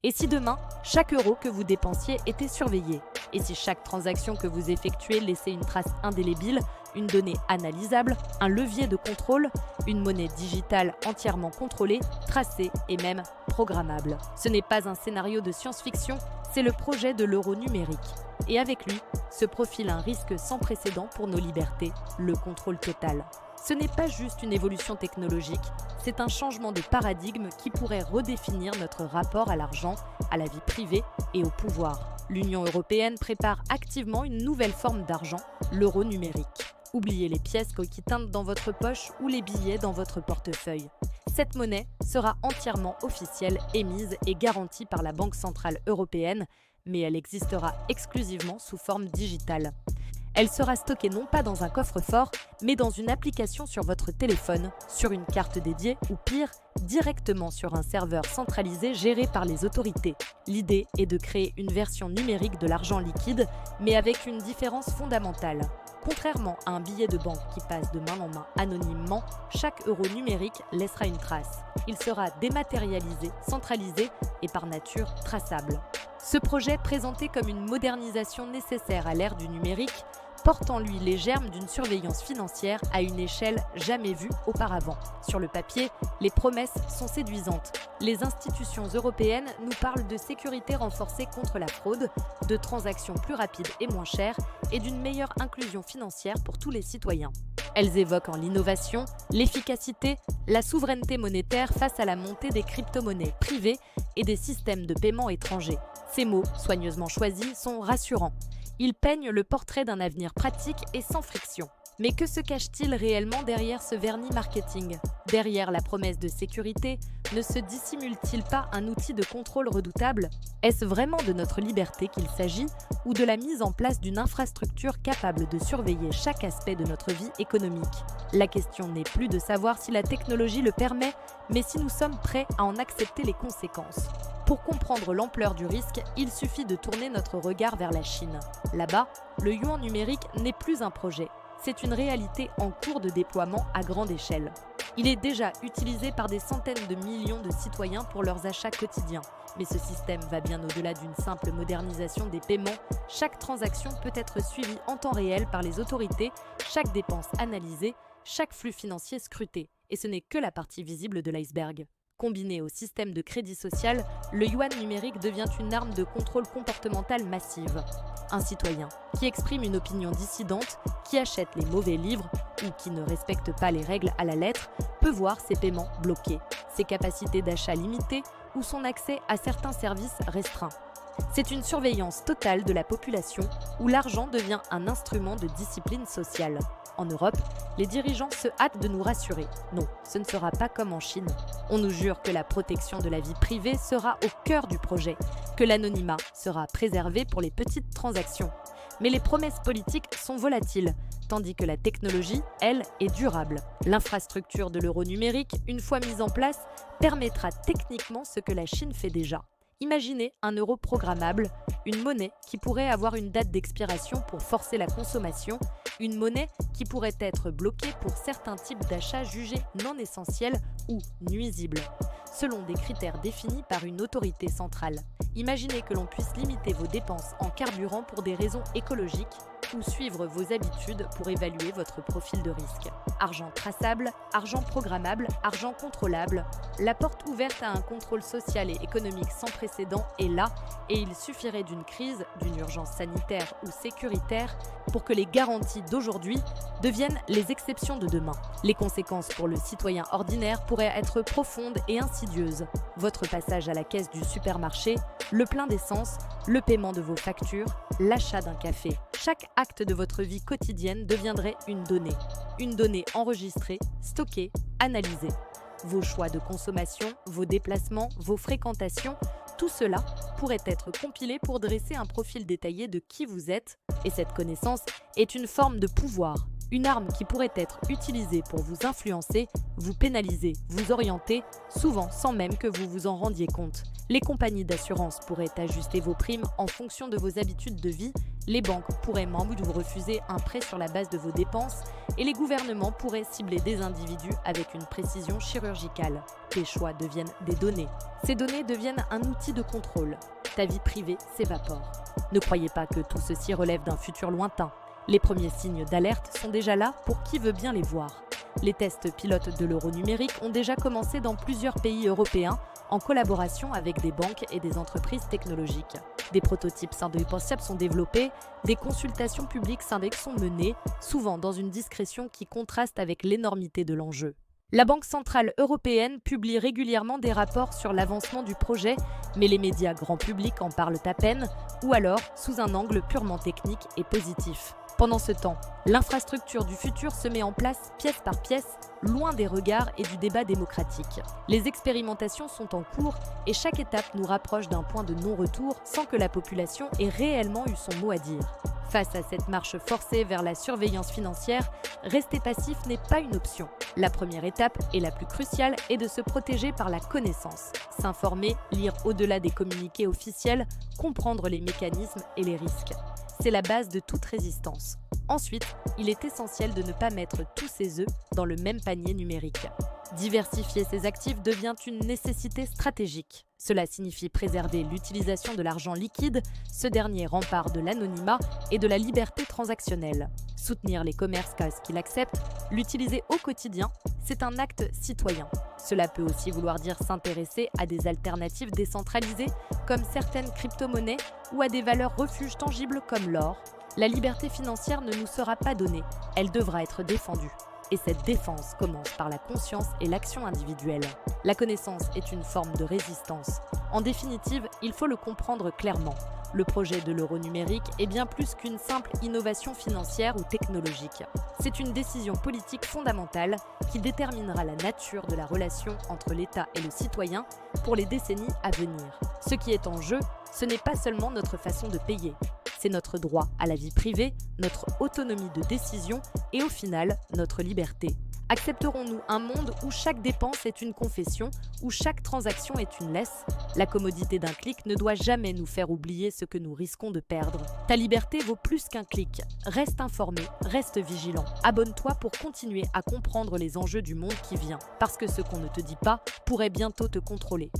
Et si demain, chaque euro que vous dépensiez était surveillé? Et si chaque transaction que vous effectuez laissait une trace indélébile, une donnée analysable, un levier de contrôle, une monnaie digitale entièrement contrôlée, tracée et même programmable? Ce n'est pas un scénario de science-fiction, c'est le projet de l'euro numérique. Et avec lui, se profile un risque sans précédent pour nos libertés, le contrôle total. Ce n'est pas juste une évolution technologique, c'est un changement de paradigme qui pourrait redéfinir notre rapport à l'argent, à la vie privée et au pouvoir. L'Union européenne prépare activement une nouvelle forme d'argent, l'euro numérique. Oubliez les pièces coquilles dans votre poche ou les billets dans votre portefeuille. Cette monnaie sera entièrement officielle, émise et garantie par la Banque centrale européenne, mais elle existera exclusivement sous forme digitale. Elle sera stockée non pas dans un coffre-fort, mais dans une application sur votre téléphone, sur une carte dédiée ou pire, directement sur un serveur centralisé géré par les autorités. L'idée est de créer une version numérique de l'argent liquide, mais avec une différence fondamentale. Contrairement à un billet de banque qui passe de main en main anonymement, chaque euro numérique laissera une trace. Il sera dématérialisé, centralisé et par nature traçable. Ce projet, présenté comme une modernisation nécessaire à l'ère du numérique, porte en lui les germes d'une surveillance financière à une échelle jamais vue auparavant. Sur le papier, les promesses sont séduisantes. Les institutions européennes nous parlent de sécurité renforcée contre la fraude, de transactions plus rapides et moins chères et d'une meilleure inclusion financière pour tous les citoyens. Elles évoquent l'innovation, l'efficacité, la souveraineté monétaire face à la montée des crypto-monnaies privées et des systèmes de paiement étrangers. Ces mots, soigneusement choisis, sont rassurants. Ils peignent le portrait d'un avenir pratique et sans friction. Mais que se cache-t-il réellement derrière ce vernis marketing? Derrière la promesse de sécurité, ne se dissimule-t-il pas un outil de contrôle redoutable? Est-ce vraiment de notre liberté qu'il s'agit ou de la mise en place d'une infrastructure capable de surveiller chaque aspect de notre vie économique? La question n'est plus de savoir si la technologie le permet, mais si nous sommes prêts à en accepter les conséquences. Pour comprendre l'ampleur du risque, il suffit de tourner notre regard vers la Chine. Là-bas, le yuan numérique n'est plus un projet. C'est une réalité en cours de déploiement à grande échelle. Il est déjà utilisé par des centaines de millions de citoyens pour leurs achats quotidiens. Mais ce système va bien au-delà d'une simple modernisation des paiements. Chaque transaction peut être suivie en temps réel par les autorités, chaque dépense analysée, chaque flux financier scruté. Et ce n'est que la partie visible de l'iceberg. Combiné au système de crédit social, le yuan numérique devient une arme de contrôle comportemental massive. Un citoyen qui exprime une opinion dissidente, qui achète les mauvais livres ou qui ne respecte pas les règles à la lettre, peut voir ses paiements bloqués, ses capacités d'achat limitées ou son accès à certains services restreints. C'est une surveillance totale de la population où l'argent devient un instrument de discipline sociale. En Europe, les dirigeants se hâtent de nous rassurer. Non, ce ne sera pas comme en Chine. On nous jure que la protection de la vie privée sera au cœur du projet, que l'anonymat sera préservé pour les petites transactions. Mais les promesses politiques sont volatiles, tandis que la technologie, elle, est durable. L'infrastructure de l'euro numérique, une fois mise en place, permettra techniquement ce que la Chine fait déjà. Imaginez un euro programmable, une monnaie qui pourrait avoir une date d'expiration pour forcer la consommation, une monnaie qui pourrait être bloquée pour certains types d'achats jugés non essentiels ou nuisibles, selon des critères définis par une autorité centrale. Imaginez que l'on puisse limiter vos dépenses en carburant pour des raisons écologiques ou suivre vos habitudes pour évaluer votre profil de risque. Argent traçable, argent programmable, argent contrôlable. La porte ouverte à un contrôle social et économique sans précédent est là et il suffirait d'une crise, d'une urgence sanitaire ou sécuritaire pour que les garanties d'aujourd'hui deviennent les exceptions de demain. Les conséquences pour le citoyen ordinaire pourraient être profondes et insidieuses. Votre passage à la caisse du supermarché, le plein d'essence, le paiement de vos factures, l'achat d'un café. Chaque acte de votre vie quotidienne deviendrait une donnée enregistrée, stockée, analysée. Vos choix de consommation, vos déplacements, vos fréquentations, tout cela pourrait être compilé pour dresser un profil détaillé de qui vous êtes, et cette connaissance est une forme de pouvoir, une arme qui pourrait être utilisée pour vous influencer, vous pénaliser, vous orienter, souvent sans même que vous vous en rendiez compte. Les compagnies d'assurance pourraient ajuster vos primes en fonction de vos habitudes de vie Les banques pourraient même vous refuser un prêt sur la base de vos dépenses et les gouvernements pourraient cibler des individus avec une précision chirurgicale. Tes choix deviennent des données. Ces données deviennent un outil de contrôle. Ta vie privée s'évapore. Ne croyez pas que tout ceci relève d'un futur lointain. Les premiers signes d'alerte sont déjà là pour qui veut bien les voir. Les tests pilotes de l'euro numérique ont déjà commencé dans plusieurs pays européens en collaboration avec des banques et des entreprises technologiques. Des prototypes indispensables sont développés, des consultations publiques syndiques sont menées, souvent dans une discrétion qui contraste avec l'énormité de l'enjeu. La Banque centrale européenne publie régulièrement des rapports sur l'avancement du projet, mais les médias grand public en parlent à peine, ou alors sous un angle purement technique et positif. Pendant ce temps, l'infrastructure du futur se met en place pièce par pièce, loin des regards et du débat démocratique. Les expérimentations sont en cours et chaque étape nous rapproche d'un point de non-retour sans que la population ait réellement eu son mot à dire. Face à cette marche forcée vers la surveillance financière, rester passif n'est pas une option. La première étape, et la plus cruciale, est de se protéger par la connaissance. S'informer, lire au-delà des communiqués officiels, comprendre les mécanismes et les risques. C'est la base de toute résistance. Ensuite, il est essentiel de ne pas mettre tous ses œufs dans le même panier numérique. Diversifier ses actifs devient une nécessité stratégique. Cela signifie préserver l'utilisation de l'argent liquide, ce dernier rempart de l'anonymat et de la liberté transactionnelle. Soutenir les commerces qu'il accepte, l'utiliser au quotidien, c'est un acte citoyen. Cela peut aussi vouloir dire s'intéresser à des alternatives décentralisées comme certaines crypto-monnaies ou à des valeurs refuges tangibles comme l'or. La liberté financière ne nous sera pas donnée, elle devra être défendue. Et cette défense commence par la conscience et l'action individuelle. La connaissance est une forme de résistance. En définitive, il faut le comprendre clairement. Le projet de l'euro numérique est bien plus qu'une simple innovation financière ou technologique. C'est une décision politique fondamentale qui déterminera la nature de la relation entre l'État et le citoyen pour les décennies à venir. Ce qui est en jeu, ce n'est pas seulement notre façon de payer. C'est notre droit à la vie privée, notre autonomie de décision et au final, notre liberté. Accepterons-nous un monde où chaque dépense est une confession, où chaque transaction est une laisse? La commodité d'un clic ne doit jamais nous faire oublier ce que nous risquons de perdre. Ta liberté vaut plus qu'un clic. Reste informé, reste vigilant. Abonne-toi pour continuer à comprendre les enjeux du monde qui vient. Parce que ce qu'on ne te dit pas pourrait bientôt te contrôler.